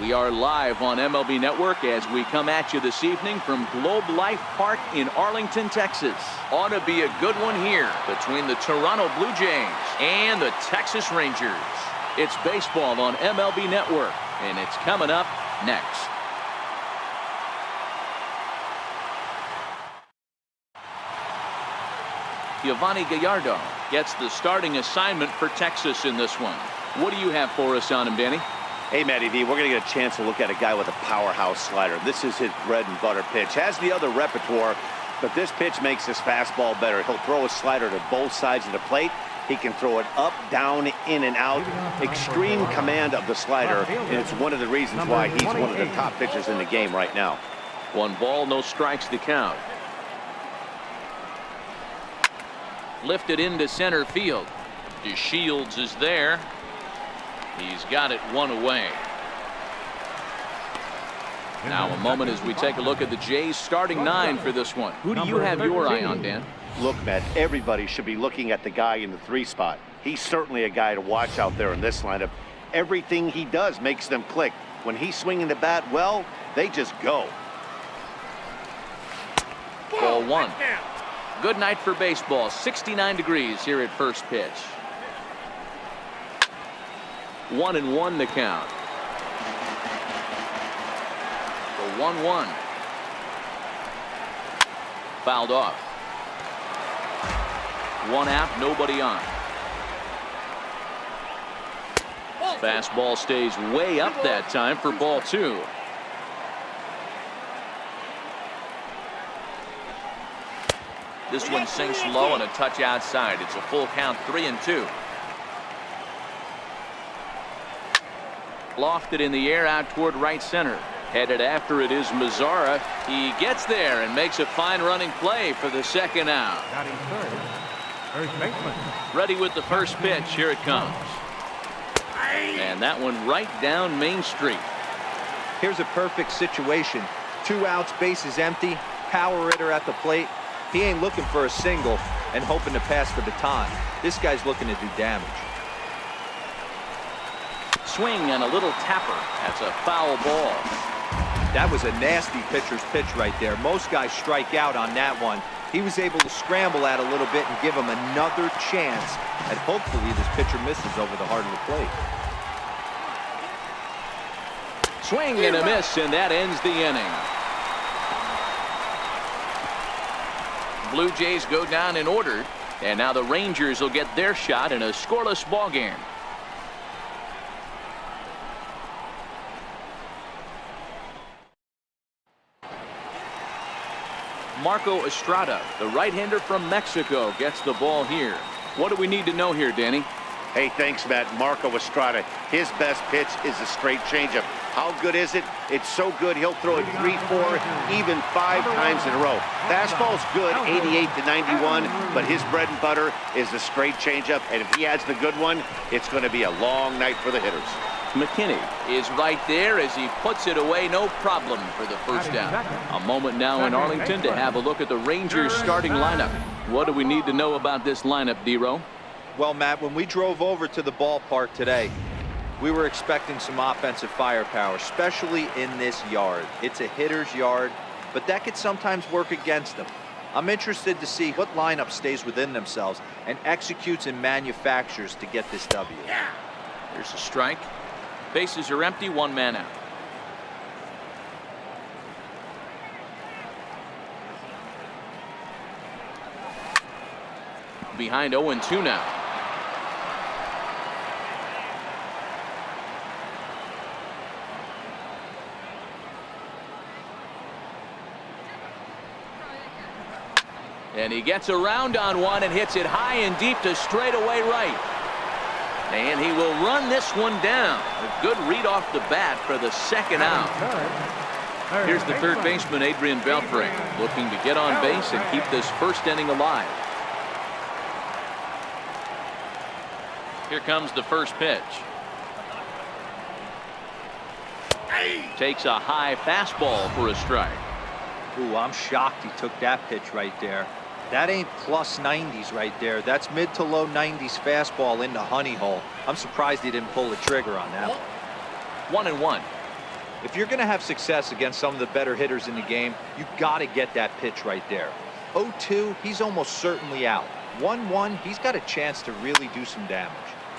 We are live on MLB Network as we come at you this evening from Globe Life Park in Arlington, Texas. Ought to be a good one here between the Toronto Blue Jays and the Texas Rangers. It's baseball on MLB Network, and it's coming up next. Yovani Gallardo gets the starting assignment for Texas in this one. What do you have for us on him, Danny? Hey, Matty V, we're going to get a chance to look at a guy with a powerhouse slider. This is his bread and butter pitch. Has the other repertoire, but this pitch makes his fastball better. He'll throw a slider to both sides of the plate. He can throw it up, down, in, and out. Extreme command of the slider, and it's one of the reasons why he's one of the top pitchers in the game right now. 1 ball, no strikes to count. Lifted into center field. DeShields is there. He's got it 1 away. Now a moment as we take a look at the Jays starting 9 for this one. Who do you have your eye on, Dan? Look, Matt, everybody should be looking at the guy in the 3 spot. He's certainly a guy to watch out there in this lineup. Everything he does makes them click. When he's swinging the bat well, they just go. Ball 1. Good night for baseball. 69 degrees here at first pitch. 1-1 the count. The 1-1. Fouled off. 1 out, nobody on. Fastball stays way up that time for ball 2. This one sinks low and a touch outside. It's a full count, 3-2. Lofted in the air out toward right center. Headed after it is Mazzara. He gets there and makes a fine running play for the 2nd out. Ready with the first pitch. Here it comes. And that one right down Main Street. Here's a perfect situation. 2 outs, bases empty, power hitter at the plate. He ain't looking for a single and hoping to pass the baton. This guy's looking to do damage. Swing and a little tapper. That's a foul ball. That was a nasty pitcher's pitch right there. Most guys strike out on that one. He was able to scramble that a little bit and give him another chance. And hopefully this pitcher misses over the heart of the plate. Swing and a miss, and that ends the inning. Blue Jays go down in order, and now the Rangers will get their shot in a scoreless ball game. Marco Estrada, the right-hander from Mexico, gets the ball here. What do we need to know here, Danny? Hey, thanks, Matt. Marco Estrada, his best pitch is a straight changeup. How good is it? It's so good, he'll throw it 3, 4, even 5 times in a row. Fastball's good, 88 to 91, but his bread and butter is the straight changeup, and if he adds the good one, it's going to be a long night for the hitters. McKinney is right there as he puts it away, no problem for the first down. A moment now in Arlington to have a look at the Rangers starting lineup. What do we need to know about this lineup, D-Row? Well, Matt, when we drove over to the ballpark today, we were expecting some offensive firepower, especially in this yard. It's a hitter's yard, but that could sometimes work against them. I'm interested to see what lineup stays within themselves and executes and manufactures to get this W. Here's a strike. Bases are empty, 1 man out. Behind 0-2 now. And he gets around on one and hits it high and deep to straightaway right. And he will run this one down. A good read off the bat for the 2nd out. Here's the 3rd baseman, Adrian Beltre, looking to get on base and keep this first inning alive. Here comes the first pitch. Takes a high fastball for a strike. Ooh, I'm shocked he took that pitch right there. That ain't plus 90s right there. That's mid to low 90s fastball into honey hole. I'm surprised he didn't pull the trigger on that one. 1-1. If you're going to have success against some of the better hitters in the game, you got to get that pitch right there. 0-2, he's almost certainly out. 1-1, he's got a chance to really do some damage.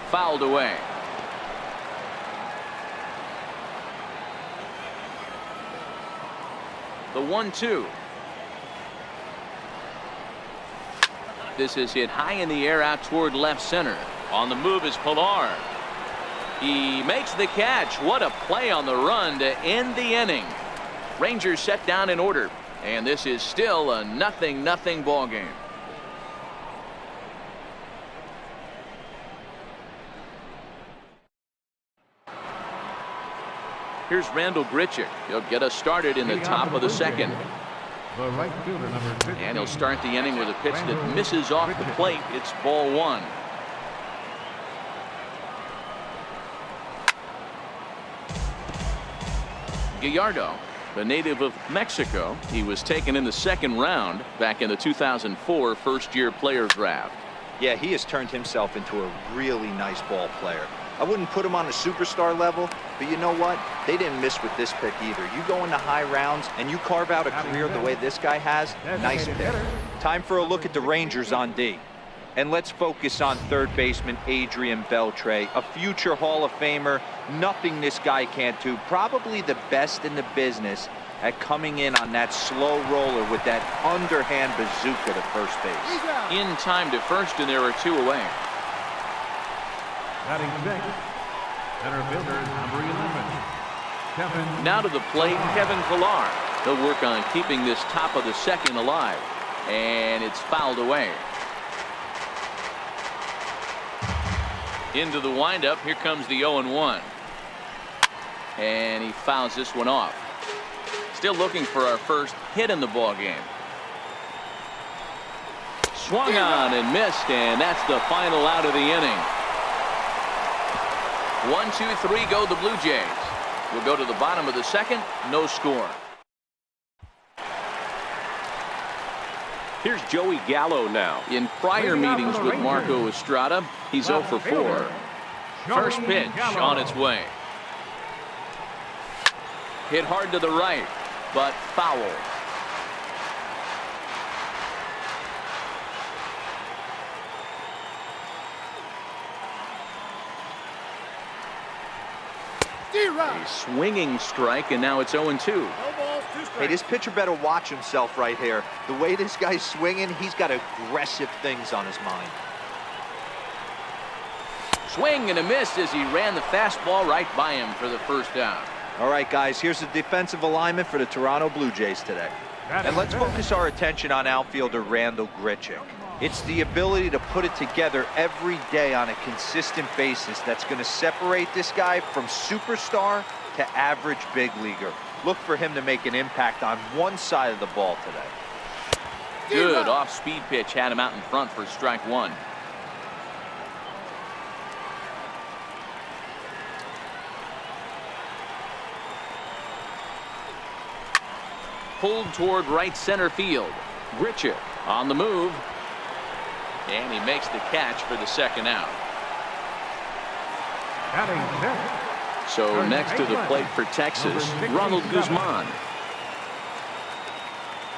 Fouled away. The 1-2. This is hit high in the air out toward left center. On the move is Pilar. He makes the catch. What a play on the run to end the inning. Rangers set down in order, and this is still a 0-0 ball game. Here's Randall Grichuk. He'll get us started in the top of the second. And he'll start the inning with a pitch that misses off the plate. It's ball one. Gallardo, the native of Mexico. He was taken in the second round back in the 2004 first-year player draft. Yeah, he has turned himself into a really nice ball player. I wouldn't put him on a superstar level, but you know what? They didn't miss with this pick either. You go into high rounds and you carve out a career the way this guy has, nice pick. Time for a look at the Rangers on D. And let's focus on third baseman Adrian Beltre, a future Hall of Famer. Nothing this guy can't do. Probably the best in the business at coming in on that slow roller with that underhand bazooka to first base. In time to first, and there are two away. Now to the plate, Kevin Pilar. He'll work on keeping this top of the second alive. And it's fouled away. Into the windup. Here comes the 0-1. And he fouls this one off. Still looking for our first hit in the ball game. Swung on and missed, and that's the final out of the inning. 1, 2, 3 go the Blue Jays. We'll go to the bottom of the second. No score. Here's Joey Gallo now. In prior meetings with Marco Estrada, he's 0 for 4. First pitch on its way. Hit hard to the right, but foul. A swinging strike, and now it's 0-2. Hey, this pitcher better watch himself right here. The way this guy's swinging, he's got aggressive things on his mind. Swing and a miss as he ran the fastball right by him for the first down. All right, guys, here's the defensive alignment for the Toronto Blue Jays today. And let's focus our attention on outfielder Randall Grichuk. It's the ability to put it together every day on a consistent basis that's going to separate this guy from superstar to average big leaguer. Look for him to make an impact on one side of the ball today. Good off-speed pitch had him out in front for strike one. Pulled toward right center field. Grichuk on the move. And he makes the catch for the second out. So next to the plate for Texas, Ronald Guzman.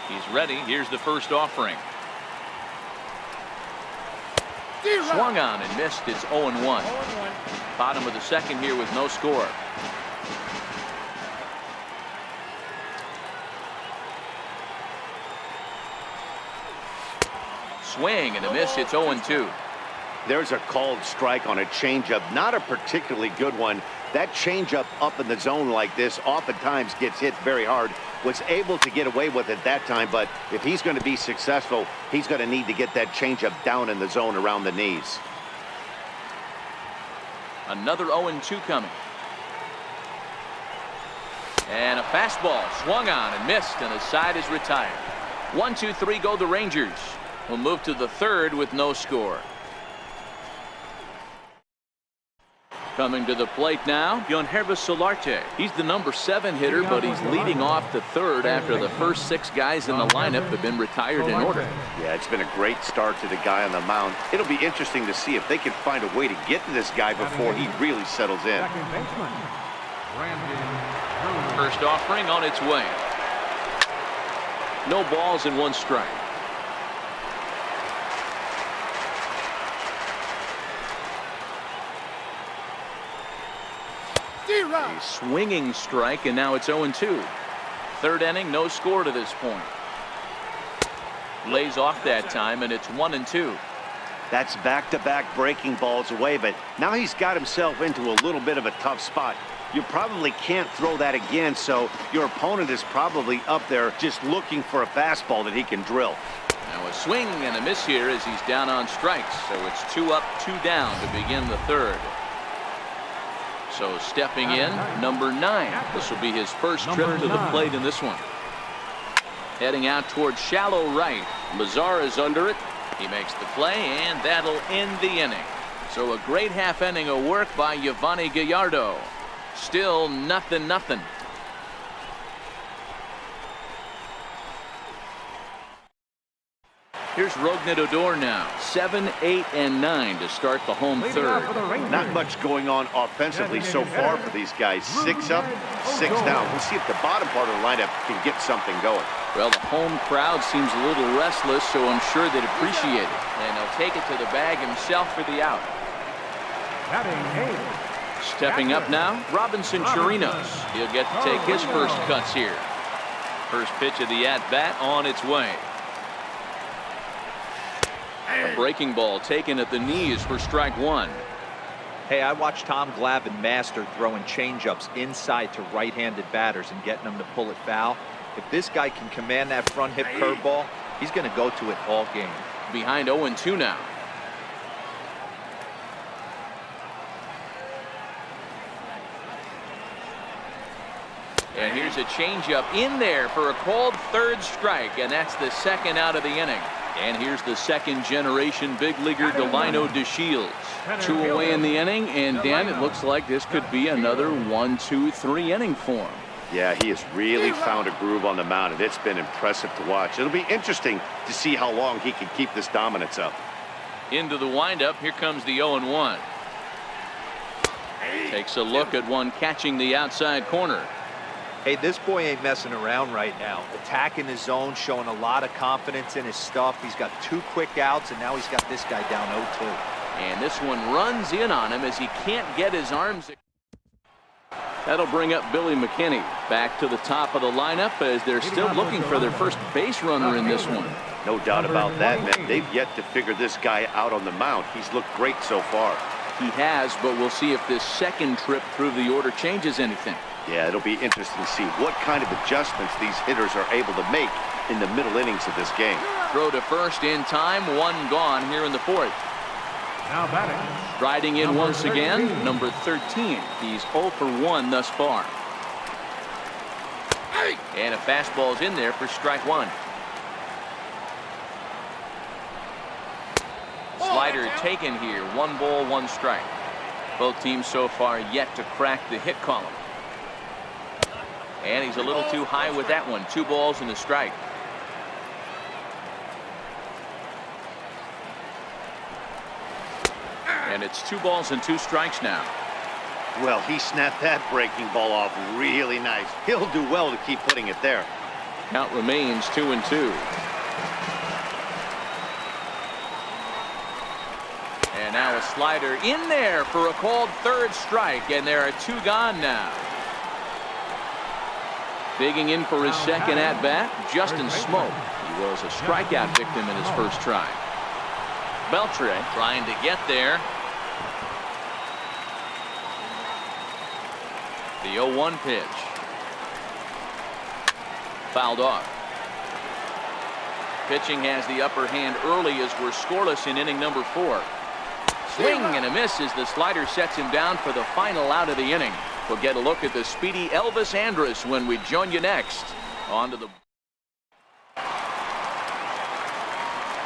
He's ready. Here's the first offering. Swung on and missed. It's 0-1. Bottom of the second here with no score. Swing and a miss. It's 0-2. There's a called strike on a changeup, not a particularly good one. That changeup up in the zone like this oftentimes gets hit very hard. Was able to get away with it that time, but if he's going to be successful, he's going to need to get that changeup down in the zone around the knees. Another 0-2 coming. And a fastball swung on and missed, and the side is retired. 1, 2, 3 go the Rangers. We'll move to the third with no score. Coming to the plate now, Yonhervis Solarte. He's the number 7 hitter, but he's leading off the third after the first 6 guys in the lineup have been retired in order. Yeah, it's been a great start to the guy on the mound. It'll be interesting to see if they can find a way to get to this guy before he really settles in. First offering on its way. No balls and 1 strike. A swinging strike, and now it's 0-2. Third inning, no score to this point. Lays off that time, and it's 1-2. That's back-to-back breaking balls away, but now he's got himself into a little bit of a tough spot. You probably can't throw that again, so your opponent is probably up there just looking for a fastball that he can drill. Now a swing and a miss here as he's down on strikes, so it's 2 up, 2 down to begin the third. So stepping in, number 9. This will be his first trip to the plate in this one. Heading out towards shallow right. Lazar is under it. He makes the play, and that'll end the inning. So a great half inning of work by Yovani Gallardo. Still 0-0. Here's Rougned Odor now. 7, 8, and 9 to start the home third. Not much going on offensively so far for these guys. 6 up, 6 down. We'll see if the bottom part of the lineup can get something going. Well, the home crowd seems a little restless, so I'm sure they'd appreciate it. And he'll take it to the bag himself for the out. Stepping up now, Robinson Chirinos. He'll get to take his first cuts here. First pitch of the at-bat on its way. A breaking ball taken at the knees for strike 1. Hey, I watched Tom Glavine master throwing changeups inside to right-handed batters and getting them to pull it foul. If this guy can command that front hip curveball, he's going to go to it all game. Behind 0-2 now. And here's a changeup in there for a called third strike, and that's the second out of the inning. And here's the second generation big leaguer Delino DeShields. 2 away in the inning, and Dan, it looks like this could be another 1, 2, 3 inning for him. Yeah, he has really found a groove on the mound, and it's been impressive to watch. It'll be interesting to see how long he can keep this dominance up. Into the windup, here comes the 0-1. Takes a look at one catching the outside corner. Hey, this boy ain't messing around right now. Attacking his zone, showing a lot of confidence in his stuff. He's got 2 quick outs, and now he's got this guy down 0-2. And this one runs in on him as he can't get his arms. That'll bring up Billy McKinney back to the top of the lineup as they're still looking for their first base runner in this one. No doubt about that, man. They've yet to figure this guy out on the mound. He's looked great so far. He has, but we'll see if this second trip through the order changes anything. Yeah, it'll be interesting to see what kind of adjustments these hitters are able to make in the middle innings of this game. Throw to first in time, 1 gone here in the 4th. Now batting. Striding in once again, number 13. He's 0 for 1 thus far. And a fastball's in there for strike 1. Slider taken here, 1 ball, 1 strike. Both teams so far yet to crack the hit column. And he's a little too high with that one. 2 balls and a strike. And it's 2 balls and 2 strikes now. Well, he snapped that breaking ball off really nice. He'll do well to keep putting it there. Count remains 2-2. And now a slider in there for a called third strike, and there are 2 gone now. Digging in for his second at-bat, Justin Smoke. He was a strikeout victim in his first try. Beltre trying to get there. The 0-1 pitch. Fouled off. Pitching has the upper hand early as we're scoreless in inning number 4. Swing and a miss as the slider sets him down for the final out of the inning. We'll get a look at the speedy Elvis Andrus when we join you next. On to the...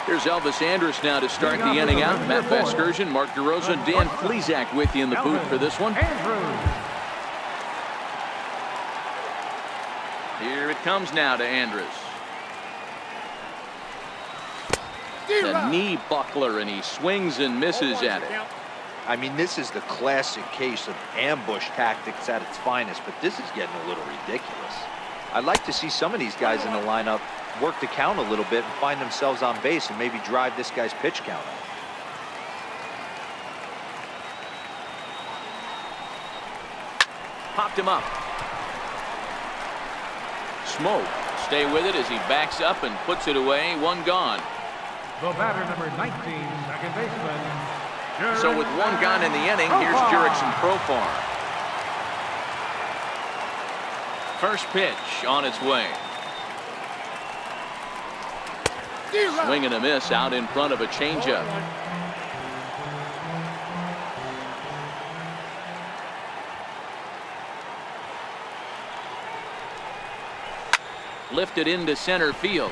Here's Elvis Andrus now to start the inning out. Matt Vasgersian, Mark DeRosa, Dan Plesac with you in the booth for this one. Here it comes now to Andrus. The knee buckler, and he swings and misses at it. I mean, this is the classic case of ambush tactics at its finest, but this is getting a little ridiculous. I'd like to see some of these guys in the lineup work the count a little bit and find themselves on base and maybe drive this guy's pitch count up. Popped him up. Smoke. Stay with it as he backs up and puts it away. One gone. The batter, number 19, second baseman. So with one gone in the inning, here's Jurickson Profar. First pitch on its way. Swing and a miss out in front of a changeup. Lifted into center field.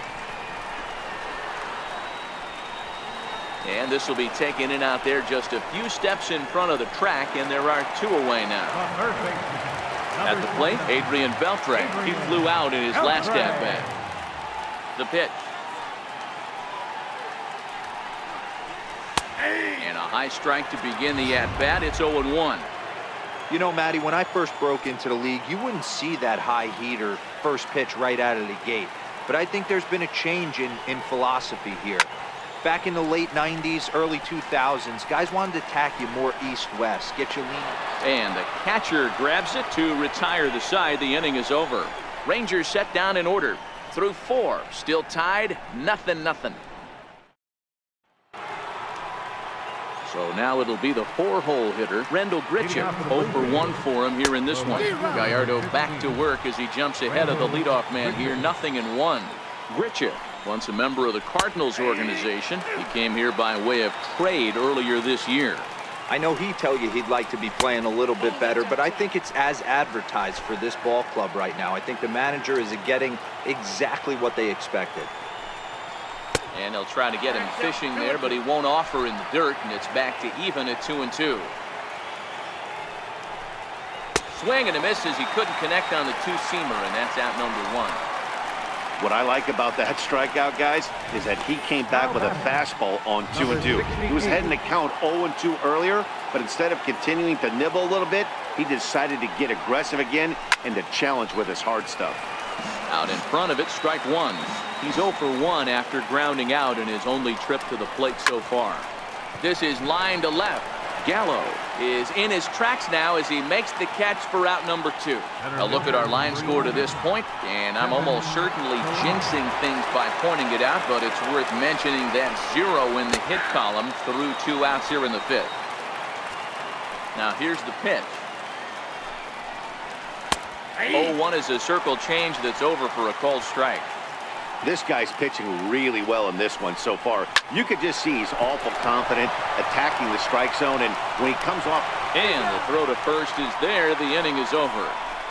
And this will be taken in out there just a few steps in front of the track, and there are two away now. At the plate, Adrian Beltre. He flew out in his last at-bat. The pitch. And a high strike to begin the at-bat. It's 0-1. You know, Matty, when I first broke into the league, you wouldn't see that high heater first pitch right out of the gate. But I think there's been a change in philosophy here. Back in the late 90s, early 2000s, guys wanted to attack you more east-west, get you leaning. And the catcher grabs it to retire the side. The inning is over. Rangers set down in order. Through 4, still tied, 0-0. So now it'll be the 4-hole hitter, Rendell Grichuk. 0 for 1 for him here in this one. Gallardo back to work as he jumps ahead of the leadoff man here. 0-1. Grichuk, once a member of the Cardinals organization, he came here by way of trade earlier this year. I know he'd tell you he'd like to be playing a little bit better, but I think it's as advertised for this ball club right now. I think the manager is getting exactly what they expected. And they'll try to get him fishing there, but he won't offer in the dirt, and it's back to even at 2-2. Swing and a miss as he couldn't connect on the two-seamer, and that's out number 1. What I like about that strikeout, guys, is that he came back with a fastball on 2-2. He was heading to count 0-2 earlier, but instead of continuing to nibble a little bit, he decided to get aggressive again and to challenge with his hard stuff. Out in front of it, strike 1. He's 0 for 1 after grounding out in his only trip to the plate so far. This is line to left. Gallo is in his tracks now as he makes the catch for out number 2. A look at our line score to this point, and I'm almost certainly jinxing things by pointing it out, but it's worth mentioning that 0 in the hit column through 2 outs here in the 5th. Now here's the pitch. 0-1 is a circle change that's over for a called strike. This guy's pitching really well in this one so far. You could just see he's awful confident attacking the strike zone, and when he comes off. And the throw to first is there. The inning is over.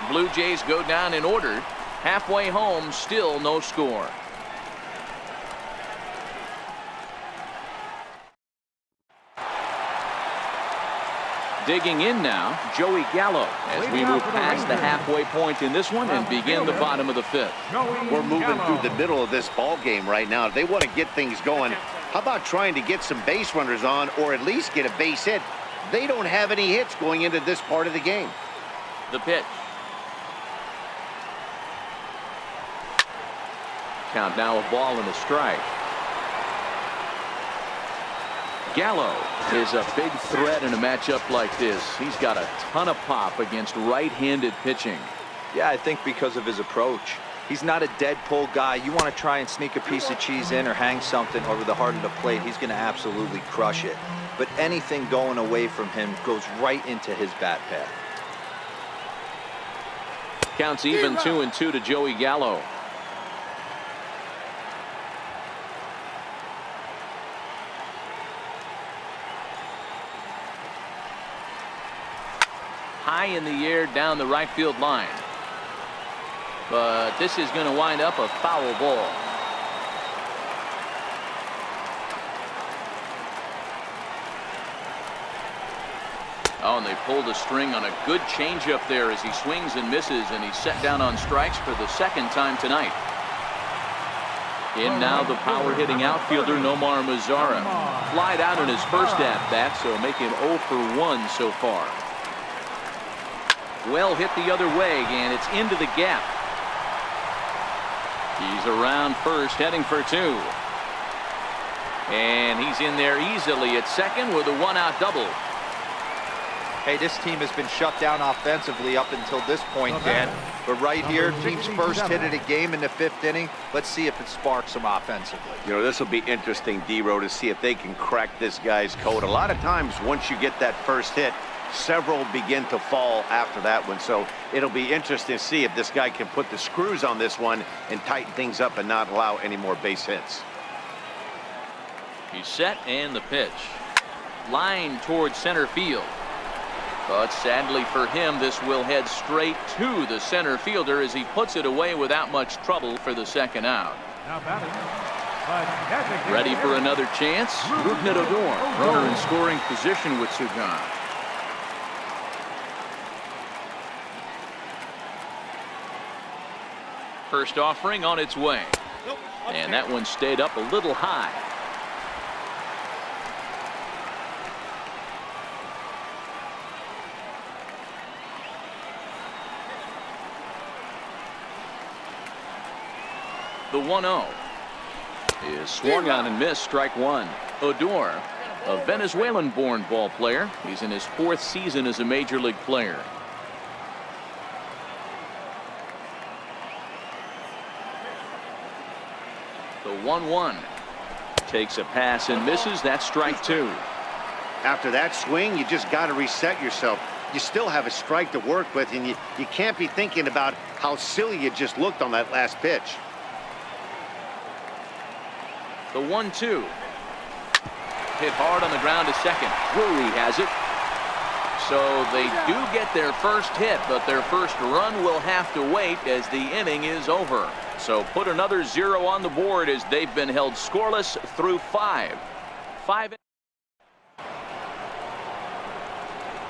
Blue Jays go down in order. Halfway home, still no score. Digging in now, Joey Gallo, as we move past the halfway point in this one and begin the bottom of the 5th. We're moving through the middle of this ball game right now. If they want to get things going, how about trying to get some base runners on, or at least get a base hit? They don't have any hits going into this part of the game. The pitch. Count now a ball and a strike. Gallo is a big threat in a matchup like this. He's got a ton of pop against right-handed pitching. Yeah, I think because of his approach. He's not a dead pull guy. You want to try and sneak a piece of cheese in or hang something over the heart of the plate, he's going to absolutely crush it. But anything going away from him goes right into his bat path. Counts even 2-2 to Joey Gallo. High in the air down the right field line. But this is going to wind up a foul ball. Oh, and they pulled a string on a good changeup there as he swings and misses, and he's set down on strikes for the 2nd time tonight. In now the power-hitting outfielder Nomar Mazara. Flied out in his first at-bat, so make him 0 for 1 so far. Well hit the other way, and it's into the gap. He's around first, heading for 2. And he's in there easily at second with a one-out double. Hey, this team has been shut down offensively up until this point, Dan. But right here, team's first hit of the game in the 5th inning. Let's see if it sparks them offensively. You know, this will be interesting, D-Row, to see if they can crack this guy's code. A lot of times, once you get that first hit, several begin to fall after that one. So it'll be interesting to see if this guy can put the screws on this one and tighten things up and not allow any more base hits. He's set, and the pitch. Line towards center field. But sadly for him, this will head straight to the center fielder as he puts it away without much trouble for the second out. Now batting. Ready for another chance? Rougned Odor, runner in scoring position with Sugan. First offering on its way. And that one stayed up a little high. The 1-0 is swung on and missed, strike one. Odor, a Venezuelan-born ball player. He's in his 4th season as a major league player. The 1-1 takes a pass and misses. That's strike 2. After that swing, you just got to reset yourself. You still have a strike to work with, and you can't be thinking about how silly you just looked on that last pitch. The 1-2 hit hard on the ground to second. Drury has it. So they do get their first hit, but their first run will have to wait as the inning is over. So put another 0 on the board as they've been held scoreless through 5.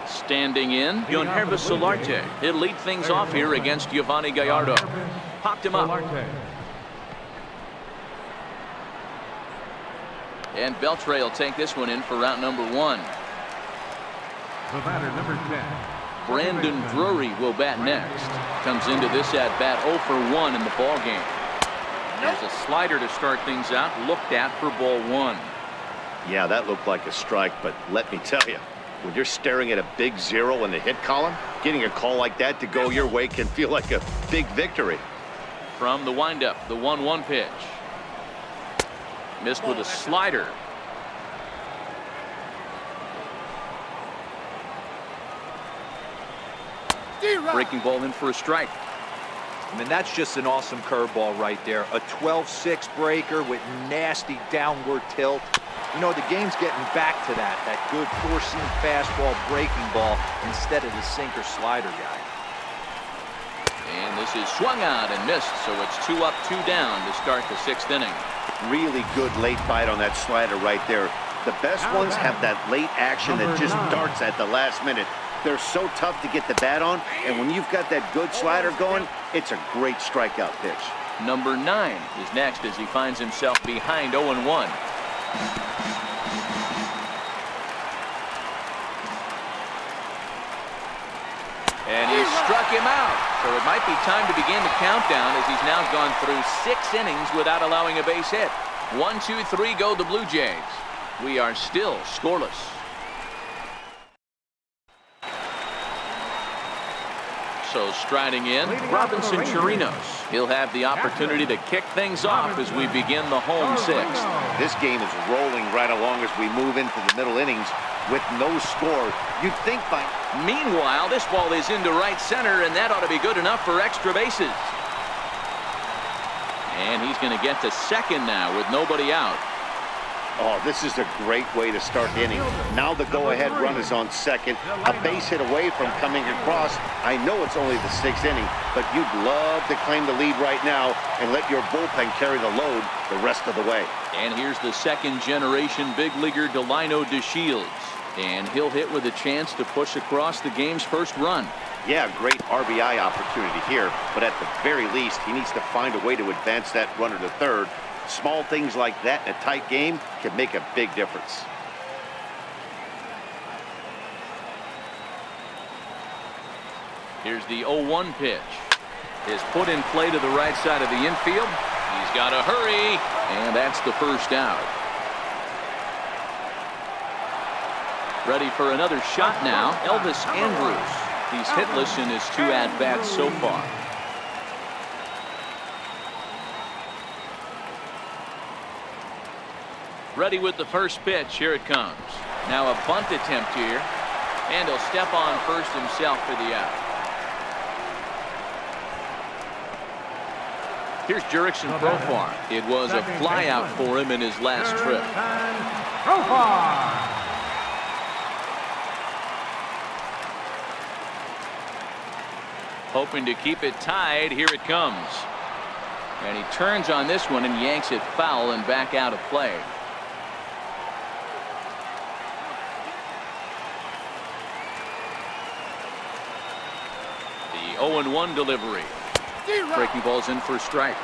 Standing in, Yonhervis Solarte. He'll lead things off here against Giovanni Gallardo. Popped him up. And Beltre will take this one in for route number 1. The batter, number 10. Brandon Drury will bat next. Comes into this at bat 0 for 1 in the ball game. There's a slider to start things out, looked at for ball 1. Yeah, that looked like a strike, but let me tell you, when you're staring at a big 0 in the hit column, getting a call like that to go your way can feel like a big victory. From the windup, the 1-1 pitch. Missed with a slider. Breaking ball in for a strike. I mean, that's just an awesome curveball right there. A 12-6 breaker with nasty downward tilt. You know, the game's getting back to that good four-seam fastball breaking ball instead of the sinker slider guy. And this is swung out and missed, so it's 2 up, 2 down to start the 6th inning. Really good late bite on that slider right there. The best ones have that late action that just darts at the last minute. They're so tough to get the bat on, and when you've got that good slider going, it's a great strikeout pitch. Number 9 is next as he finds himself behind 0-1. And he struck him out. So it might be time to begin the countdown as he's now gone through 6 innings without allowing a base hit. 1, 2, 3 go the Blue Jays. We are still scoreless. So striding in, Robinson Chirinos. He'll have the opportunity to kick things off as we begin the home 6th. This game is rolling right along as we move into the middle innings with no score. You'd think by... Meanwhile, this ball is into right center, and that ought to be good enough for extra bases. And he's going to get to second now with nobody out. Oh, this is a great way to start the inning. Now the go-ahead run is on second, a base hit away from coming across. I know it's only the 6th inning, but you'd love to claim the lead right now and let your bullpen carry the load the rest of the way. And here's the 2nd-generation big leaguer Delino DeShields. And he'll hit with a chance to push across the game's first run. Yeah, great RBI opportunity here, but at the very least, he needs to find a way to advance that runner to third. Small things like that in a tight game can make a big difference. Here's the 0-1 pitch. Is put in play to the right side of the infield. He's got to hurry, and that's the first out. Ready for another shot now, Elvis Andrus. He's hitless in his 2 at-bats so far. Ready with the first pitch. Here it comes. Now a bunt attempt here, and he'll step on first himself for the out. Here's Jurickson Profar. It was a flyout for him in his last trip. Profar. Hoping to keep it tied. Here it comes. And he turns on this one and yanks it foul and back out of play. The 0-1 delivery. Breaking ball's in for a strike.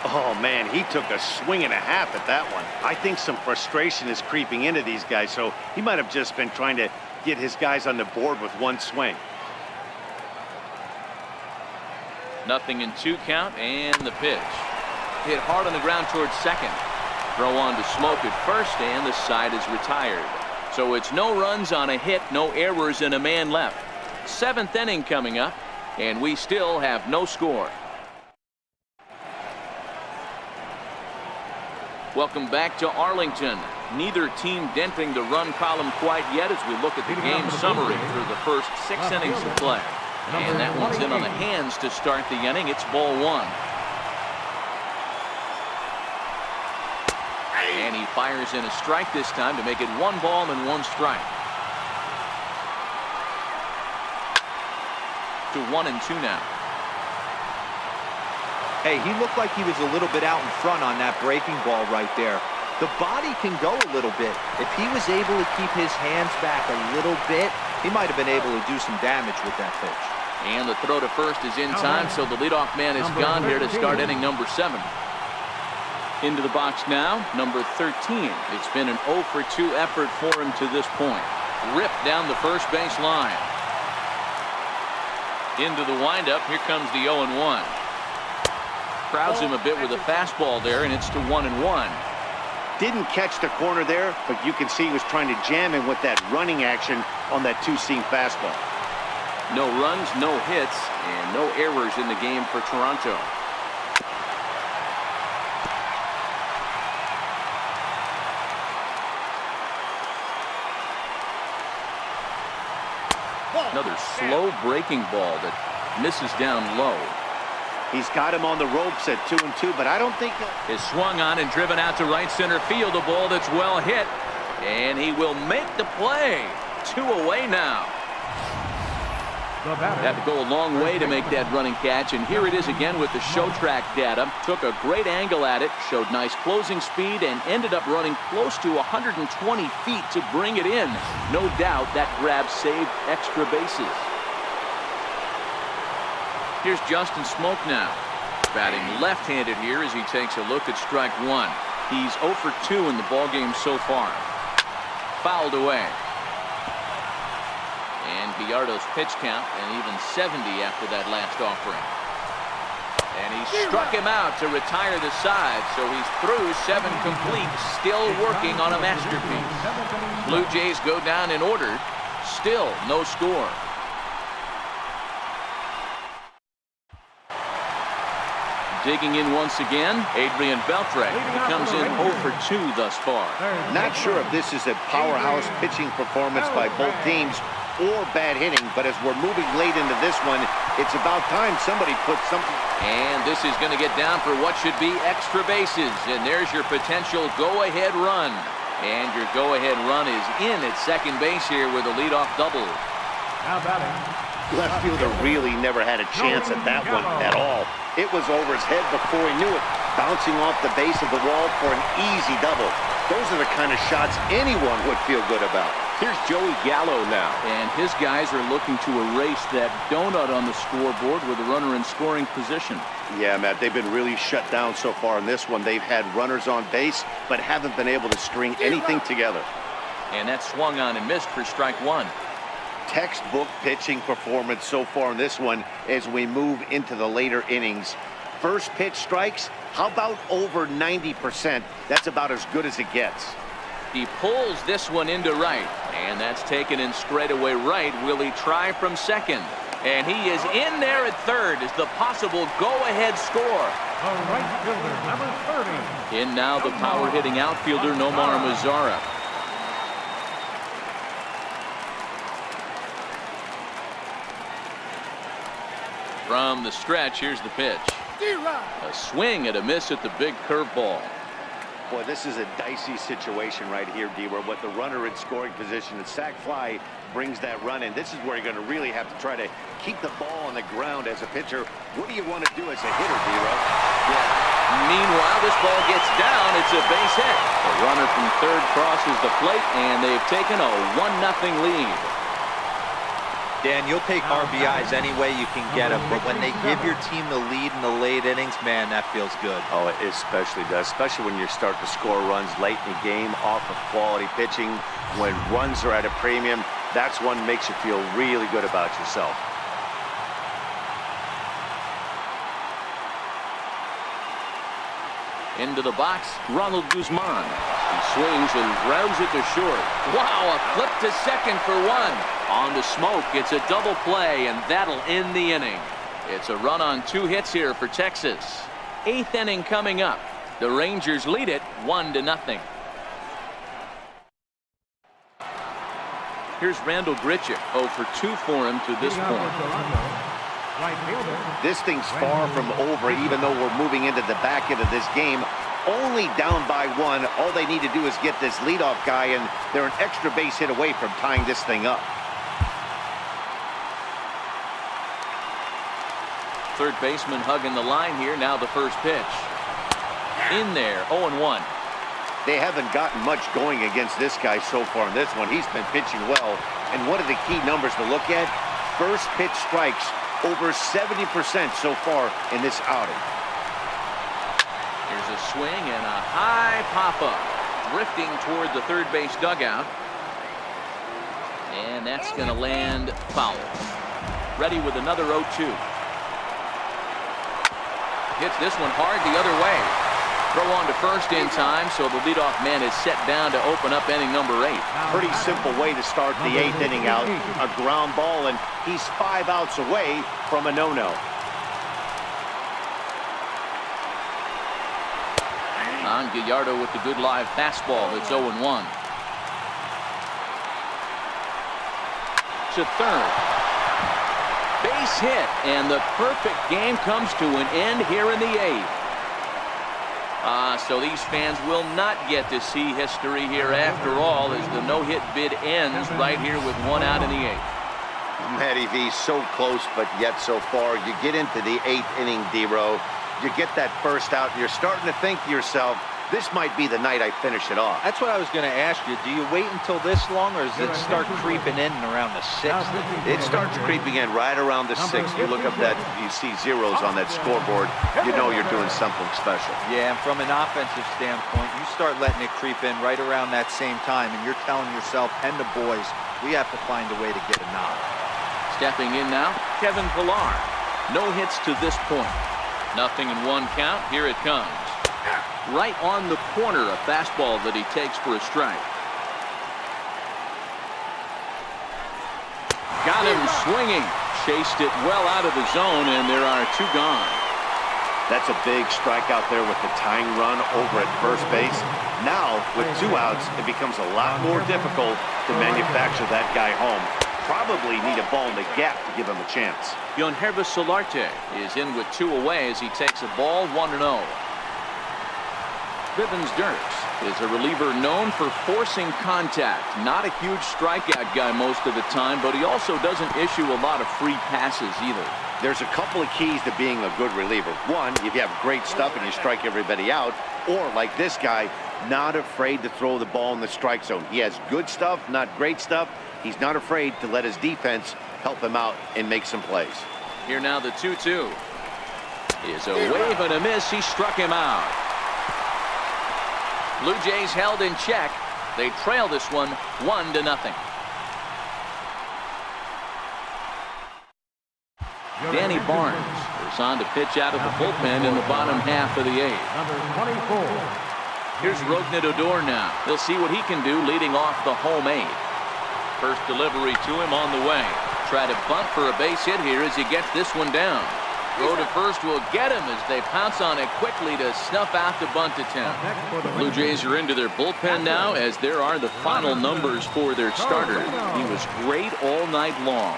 Oh, man, he took a swing and a half at that one. I think some frustration is creeping into these guys, so he might have just been trying to get his guys on the board with one swing. 0-2 count, and the pitch. Hit hard on the ground towards second. Throw on to Smoke at first, and the side is retired. So it's no runs on a hit, no errors, and a man left. 7th inning coming up, and we still have no score. Welcome back to Arlington. Neither team denting the run column quite yet as we look at the game summary through the first 6 innings of play. And that one's in on the hands to start the inning. It's ball 1. And he fires in a strike this time to make it 1 ball and 1 strike. To 1-2 now. Hey, he looked like he was a little bit out in front on that breaking ball right there. The body can go a little bit. If he was able to keep his hands back a little bit, he might have been able to do some damage with that pitch. And the throw to first is in time, so the leadoff man is gone here to start inning number 7. Into the box now, number 13. It's been an 0 for 2 effort for him to this point. Ripped down the first base line. Into the windup. Here comes the 0-1. Crowds him a bit with a fastball there, and it's to 1-1. Didn't catch the corner there, but you can see he was trying to jam him with that running action on that 2-seam fastball. No runs, no hits, and no errors in the game for Toronto. Another slow breaking ball that misses down low. He's got him on the ropes at 2-2, but I don't think is swung on and driven out to right center field. A ball that's well hit, and he will make the play. 2 away now. Had to go a long way to make that running catch, and here it is again with the show track data. Took a great angle at it, showed nice closing speed, and ended up running close to 120 feet to bring it in. No doubt that grab saved extra bases. Here's Justin Smoke now. Batting left-handed here as he takes a look at strike 1. He's 0 for 2 in the ballgame so far. Fouled away. And Gallardo's pitch count, and even 70 after that last offering. And he struck him out to retire the side, so he's through 7 complete, still working on a masterpiece. Blue Jays go down in order, still no score. Digging in once again, Adrian Beltre. He comes in 0 for 2 thus far. Not sure if this is a powerhouse pitching performance by both teams or bad hitting, but as we're moving late into this one, it's about time somebody puts something. And this is going to get down for what should be extra bases, and there's your potential go-ahead run. And your go-ahead run is in at second base here with a leadoff double. Now batting. Left fielder really never had a chance at that one at all. It was over his head before he knew it, bouncing off the base of the wall for an easy double. Those are the kind of shots anyone would feel good about. Here's Joey Gallo now. And his guys are looking to erase that donut on the scoreboard with a runner in scoring position. Yeah, Matt, they've been really shut down so far in this one. They've had runners on base, but haven't been able to string anything together. And that swung on and missed for strike one. Textbook pitching performance so far in this one as we move into the later innings. First pitch strikes, how about over 90%? That's about as good as it gets. He pulls this one into right, and that's taken in straightaway right. Will he try from second? And he is in there at third as the possible go-ahead score. The right fielder, number 30. In now the power-hitting outfielder, Nomar Mazara. From the stretch, here's the pitch. A swing and a miss at the big curveball. Boy, this is a dicey situation right here, D-Row. With the runner in scoring position, the sac fly brings that run in. This is where you're going to really have to try to keep the ball on the ground as a pitcher. What do you want to do as a hitter, D-Row? Yeah. Meanwhile, this ball gets down. It's a base hit. The runner from third crosses the plate, and they've taken a 1-0 lead. Dan, you'll take RBIs any way you can get them, but when they give your team the lead in the late innings, man, that feels good. Oh, it especially does, especially when you start to score runs late in the game off of quality pitching. When runs are at a premium, that's one makes you feel really good about yourself. Into the box, Ronald Guzman. He swings and grounds it to short. Wow, a flip to second for one. On the smoke, it's a double play, and that'll end the inning. It's a run on 2 hits here for Texas. 8th inning coming up. The Rangers lead it 1-0. Here's Randall Grichuk, 0 for 2 for him to this point. This thing's far from over, even though we're moving into the back end of this game. Only down by 1. All they need to do is get this leadoff guy, and they're an extra base hit away from tying this thing up. Third baseman hugging the line here. Now the first pitch. In there, 0-1. They haven't gotten much going against this guy so far in this one. He's been pitching well. And one of the key numbers to look at, first pitch strikes, over 70% so far in this outing. Here's a swing and a high pop-up. Drifting toward the third base dugout. And that's going to land foul. Ready with another 0-2. Hits this one hard the other way. Throw on to first in time, so the leadoff man is set down to open up inning number 8. Pretty simple way to start the 8th inning out. A ground ball, and he's 5 outs away from a no-no. On Gallardo with the good live fastball. It's 0-1. To third. Base hit, and the perfect game comes to an end here in the 8th. So these fans will not get to see history here after all, as the no-hit bid ends right here with 1 out in the 8th. Matty V, so close, but yet so far. You get into the 8th inning, D-Row. You get that first out, and you're starting to think to yourself, this might be the night I finish it off. That's what I was going to ask you. Do you wait until this long, or does it start creeping in around the 6th? It starts creeping in right around the 6th. You look up that, you see zeros on that scoreboard. You know you're doing something special. Yeah, and from an offensive standpoint, you start letting it creep in right around that same time, and you're telling yourself and the boys, we have to find a way to get a knock. Stepping in now, Kevin Pillar. No hits to this point. 0-1 count. Here it comes. Right on the corner, a fastball that he takes for a strike. Got him swinging. Chased it well out of the zone, and there are 2 gone. That's a big strikeout there with the tying run over at first base. Now, with 2 outs, it becomes a lot more difficult to manufacture that guy home. Probably need a ball in the gap to give him a chance. Yonhervis Solarte is in with 2 away as he takes a ball 1-0. Bivens Dirks is a reliever known for forcing contact. Not a huge strikeout guy most of the time, but he also doesn't issue a lot of free passes either. There's a couple of keys to being a good reliever. One, if you have great stuff and you strike everybody out, or like this guy, not afraid to throw the ball in the strike zone. He has good stuff, not great stuff. He's not afraid to let his defense help him out and make some plays. Here now the 2-2. Is a wave and a miss. He struck him out. Blue Jays held in check. They trail this one 1-0. Danny Barnes is on to pitch out of the bullpen in the bottom half of the eighth. Number 24. Here's Rougned Odor now. He'll see what he can do leading off the home eighth. First delivery to him on the way. Try to bunt for a base hit here as he gets this one down. Throw to first will get him as they pounce on it quickly to snuff out the bunt attempt. The Blue Jays are into their bullpen now as there are the final numbers for their starter. He was great all night long.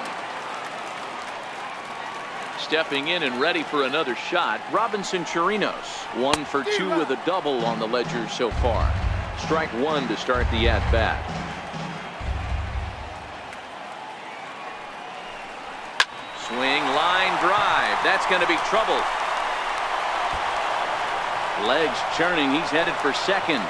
Stepping in and ready for another shot, Robinson Chirinos. 1 for 2 with a double on the ledger so far. Strike one to start the at-bat. Swing, line drive. That's going to be trouble. Legs churning. He's headed for second.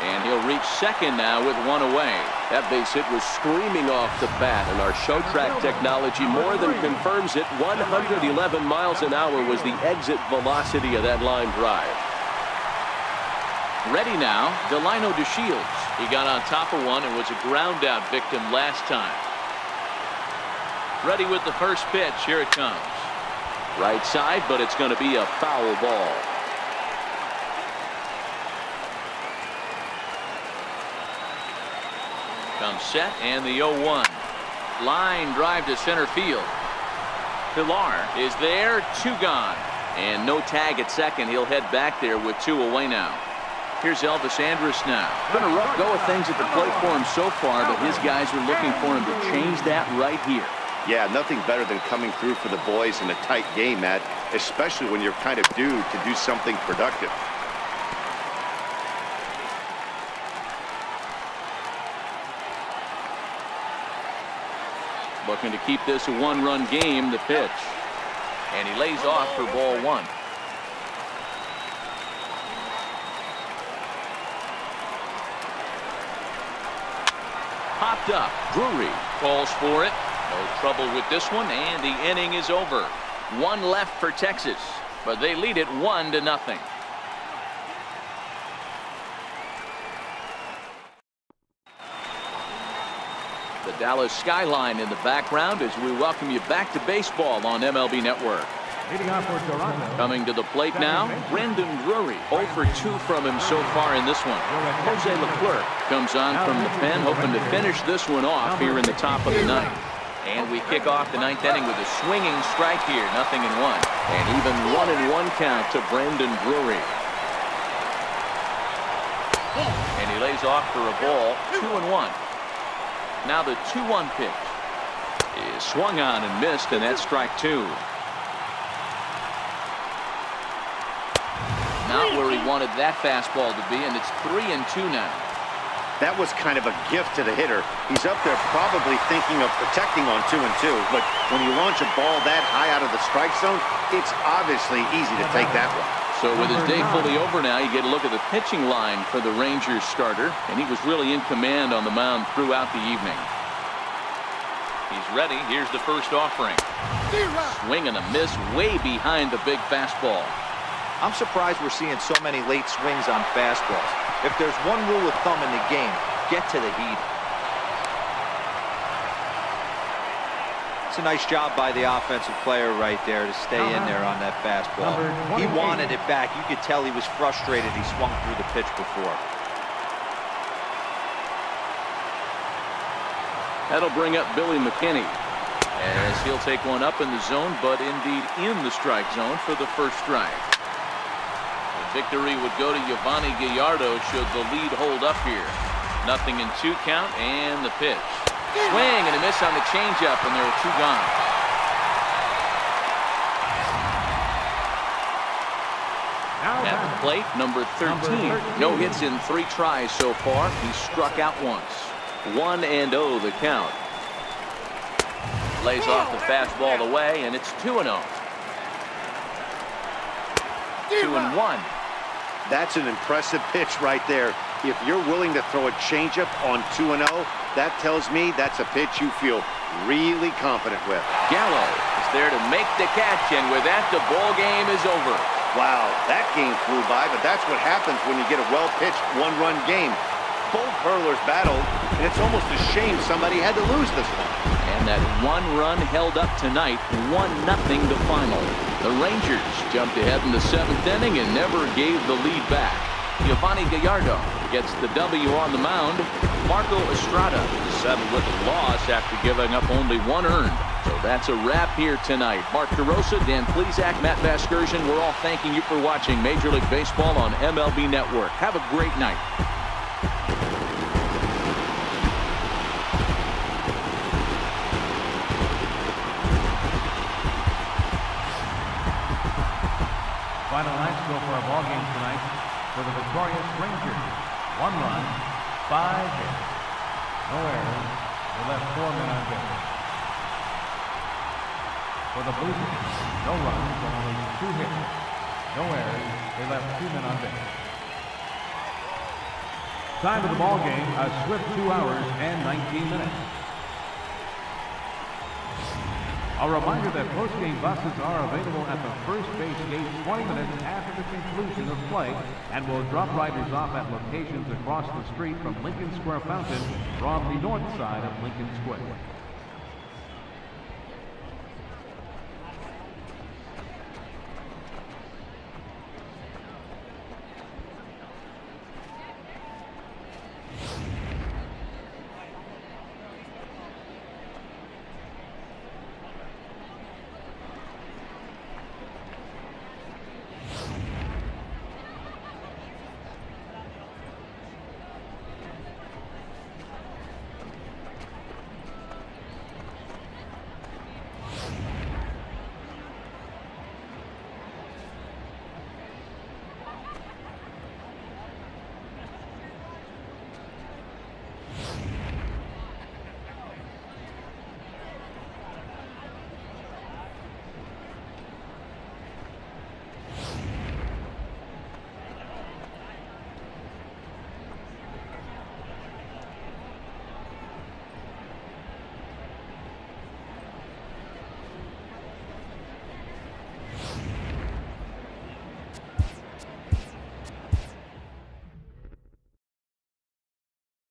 And he'll reach second now with one away. That base hit was screaming off the bat, and our show track technology more than confirms it. 111 miles an hour was the exit velocity of that line drive. Ready now, Delino DeShields. He got on top of one and was a ground out victim last time. Ready with the first pitch. Here it comes. Right side, but it's going to be a foul ball. Comes set and the 0-1. Line drive to center field. Pilar is there, 2 gone. And no tag at second. He'll head back there with 2 away now. Here's Elvis Andrus now. Been a rough go of things at the plate for him so far, but his guys are looking for him to change that right here. Yeah, nothing better than coming through for the boys in a tight game, Matt, especially when you're kind of due to do something productive. Looking to keep this a 1-run game, the pitch. And he lays off for ball 1. Popped up. Drury calls for it. No trouble with this one, and the inning is over. 1 left for Texas, but they lead it 1-0. The Dallas skyline in the background as we welcome you back to baseball on MLB Network. Leading off for Toronto. Coming to the plate now, Brandon Drury. 0 for 2 from him so far in this one. Jose Leclerc comes on from the pen, hoping to finish this one off here in the top of the ninth. And we kick off the 9th inning with a swinging strike here, 0-1. And even 1-1 count to Brandon Drury. And he lays off for a ball, 2-1. Now the 2-1 pitch is swung on and missed, and that's strike 2. Not where he wanted that fastball to be, and it's 3-2 now. That was kind of a gift to the hitter. He's up there probably thinking of protecting on 2-2, but when you launch a ball that high out of the strike zone, it's obviously easy to take that one. So with his day fully over now, you get a look at the pitching line for the Rangers starter, and he was really in command on the mound throughout the evening. He's ready. Here's the first offering. Swing and a miss way behind the big fastball. I'm surprised we're seeing so many late swings on fastballs. If there's one rule of thumb in the game, get to the heat. It's a nice job by the offensive player right there to stay in there on that fastball. He wanted it back. You could tell he was frustrated. He swung through the pitch before. That'll bring up Billy McKinney as he'll take one up in the zone, but indeed in the strike zone for the first strike. The victory would go to Yovani Gallardo should the lead hold up here. 0-2 count and the pitch. Swing and a miss on the changeup, and there are 2 gone. At the plate, number 13. No hits in 3 tries so far. He struck out once. 1-0 the count. Lays off the fastball away, and it's 2-0. 2-1. That's an impressive pitch right there. If you're willing to throw a changeup on 2-0, that tells me that's a pitch you feel really confident with. Gallo is there to make the catch, and with that, the ball game is over. Wow, that game flew by, but that's what happens when you get a well-pitched one-run game. Both hurlers battled, and it's almost a shame somebody had to lose this one. And that one run held up tonight, 1-0 the final. The Rangers jumped ahead in the 7th inning and never gave the lead back. Giovanni Gallardo gets the W on the mound. Marco Estrada settled with a loss after giving up only 1 earned. So that's a wrap here tonight. Mark DeRosa, Dan Plesac, Matt Vasgersian, we're all thanking you for watching Major League Baseball on MLB Network. Have a great night. Final night score for our ball game tonight for the victorious Rangers. 1 run, 5 hits. No errors. They left 4 men on base. For the Blue Jays, no runs and only 2 hits. No errors. They left 2 men on base. Time of the ball game, a swift 2 hours and 19 minutes. A reminder that post-game buses are available at the first base gate 20 minutes after the conclusion of play and will drop riders off at locations across the street from Lincoln Square Fountain from the north side of Lincoln Square.